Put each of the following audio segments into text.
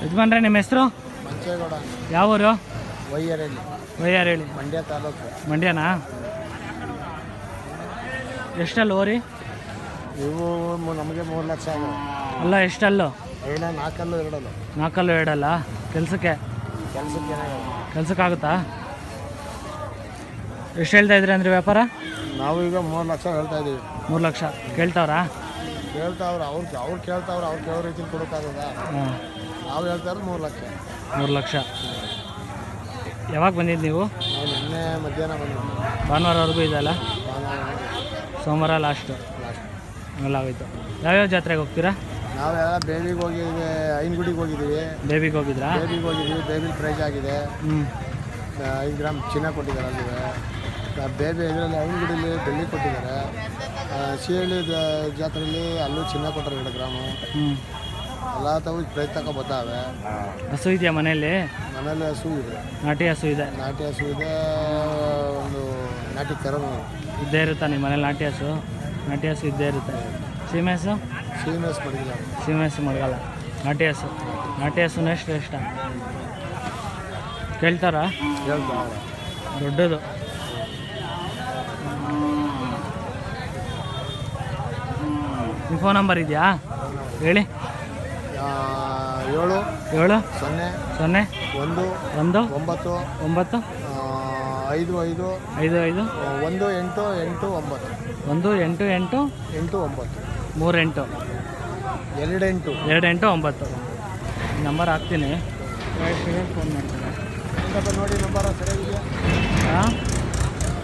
ಯಜಮಾನ್ರೆ ನಿಮ್ಮ ಹೆಸರು? ಮಂಚೇಗೌಡ. ಯಾವ ಊರು? ವೈಯಾರಳ್ಳಿ. ವೈಯಾರಳ್ಳಿ, ಮಂಡ್ಯ ತಾಲೂಕು. ಮಂಡ್ಯನಾ? ಎಷ್ಟಲ್ಲಿ ಓರಿ ಇವು? ನಮಗೆ 3 ಲಕ್ಷ ಆಗಿದೆ. ಅಲ್ಲ ಎಷ್ಟಲ್ಲು? 4 2 4 2 ಕೆಲಸಕ್ಕೆ ಕೆಲಸಕ್ಕಾಗುತ್ತಾ? ಎಷ್ಟು ಹೇಳ್ತಾ ಇದ್ರಿ ಅಂದರೆ ವ್ಯಾಪಾರ? ನಾವು ಈಗ 3 ಲಕ್ಷ ಹೇಳ್ತಾ ಇದ್ದೀವಿ. 3 ಲಕ್ಷ ಕೇಳ್ತಾವ್ರಾ? ಕೇಳ್ತಾವ್ರು ಅವ್ರು ಕೇಳ್ತಾವ್ರು. ಅವ್ರು ಕೇಳೋ ರೀತಿಲಿ ಕೊಡೋಕ್ಕಾಗದ? ಹಾಂ, ನಾವು ಹೇಳ್ತಾ ಇರೋದು 3 ಲಕ್ಷ. 3 ಲಕ್ಷ. ಯಾವಾಗ ಬಂದಿದ್ದು ನೀವು? ನಾವು ನಿನ್ನೆ ಮಧ್ಯಾಹ್ನ ಬಂದಿದ್ದೀವಿ. ಭಾನುವಾರವರೆಗೂ ಇದೆಯಲ್ಲ? ಸೋಮವಾರ ಲಾಸ್ಟು ಎಲ್ಲ ಆಗೋಯ್ತು. ಯಾವ್ಯಾವ ಜಾತ್ರೆಗೆ ಹೋಗ್ತೀರಾ? ನಾವೆಲ್ಲ ಬೇಬಿಗೆ ಹೋಗಿದ್ದೀವಿ, ಐನಗುಡಿಗೆ ಹೋಗಿದ್ದೀವಿ. ಬೇಬಿಗೆ ಹೋಗಿದ್ರಾ? ಬೇಬಿಗೆ ಹೋಗಿದ್ದೀವಿ. ಬೇಬಿ ಪ್ರೈಜ್ ಆಗಿದೆ. 5 ಗ್ರಾಮ್ ಚಿನ್ನ ಕೊಟ್ಟಿದ್ದಾರೆ ಅಲ್ಲಿವೆ. ಬೇಬಿ ಇದರಲ್ಲಿ ಐನಗುಡಿಲಿ ಬೆಳ್ಳಿ ಕೊಟ್ಟಿದ್ದಾರೆ. ಶಿಹಳ್ಳಿ ಜಾತ್ರೆಯಲ್ಲಿ ಅಲ್ಲೂ ಚಿನ್ನ ಕೊಟ್ಟರು 2 ಗ್ರಾಮು. ಎಲ್ಲ ತಾವು ಪ್ರೈಜ್ ತಗೋ ಬರ್ತಾವೆ. ಹಸು ಇದೆಯಾ ಮನೆಯಲ್ಲಿ? ಮನೇಲಿ ಹಸು ಇದೆ. ನಾಟಿ ಹಸು ಇದೆ? ನಾಟಿ ಹಸು ಇದೆ. ಒಂದು ನಾಟಿ ಕರು ಇದ್ದೇ ಇರುತ್ತಾ ನಿಮ್ಮ ಮನೇಲಿ? ನಾಟಿ ಹಸು ಇದ್ದೇ ಇರುತ್ತೆ. ಸೀಮೆ ಹಸು? ಸೀಮೆ ಹಸು ಮಡಗಿಲ್ಲ. ಸೀಮೆ ಹಸು ಮಡಗಲ್ಲ. ನಾಟಿ ಹಸುನ ಎಷ್ಟು ಇಷ್ಟ ಕೇಳ್ತಾರಾ? ದೊಡ್ಡದು. ನಿಮ್ಮ ಫೋನ್ ನಂಬರ್ ಇದೆಯಾ ಹೇಳಿ? 7 7 0 0 1 1 9 9 5 5 5 5 1 8 8 9 1 8 8 8 9 3 8 2 8 2 8 9 ನಂಬರ್ ಹಾಕ್ತೀನಿ, ಫೋನ್ ಮಾಡ್ತೀನಿ. ನೋಡಿ ನಂಬರ್ ಸರಿಯಾಗಿದೆಯಾ? ಹಾಂ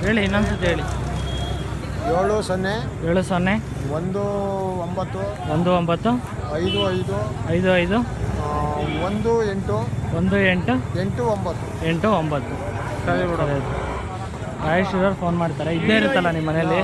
ಹೇಳಿ, ಇನ್ನೊಂದ್ಸತಿ ಹೇಳಿ. 7 0 7 0 1 9 1 9 5 5 5 5 1 8 1 8 8 9 8 9. ರಾಯೇಶ್ ಫೋನ್ ಮಾಡ್ತಾರೆ. ಇದ್ದೇ ಇರುತ್ತಲ್ಲ ನಿಮ್ಮ ಮನೇಲಿ?